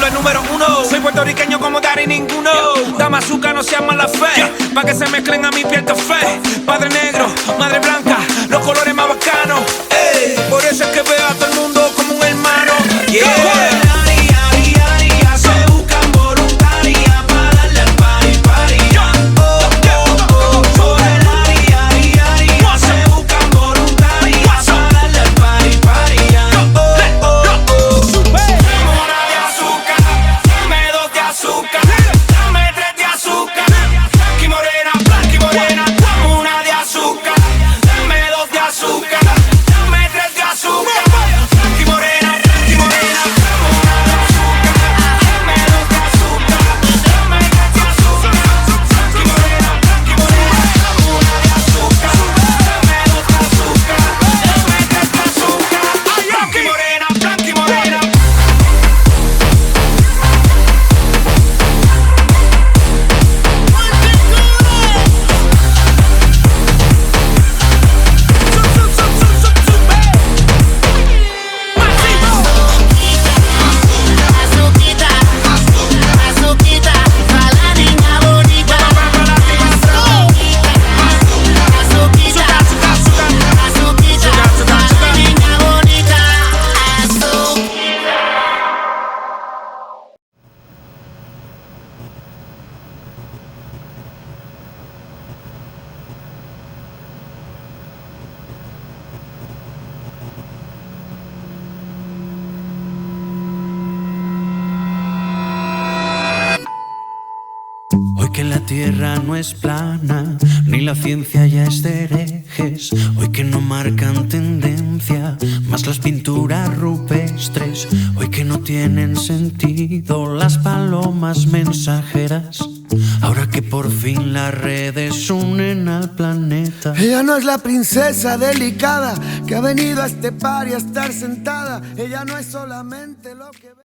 es número uno. Soy puertorriqueño como Dari ninguno. Dame azúcar, no seas mala fe. Pa' que se mezclen a mi piel café. Padre negro, madre blanca, los colores más bacanos. Ey, por eso es que veo a todo el mundo como un hermano. Yeah. Hoy que la tierra no es plana, ni la ciencia ya es de herejes. Hoy que no marcan tendencia, más las pinturas rupestres. Hoy que no tienen sentido las palomas mensajeras. Ahora que por fin las redes unen al planeta. Ella no es la princesa delicada que ha venido a este par y a estar sentada. Ella no es solamente lo que ve.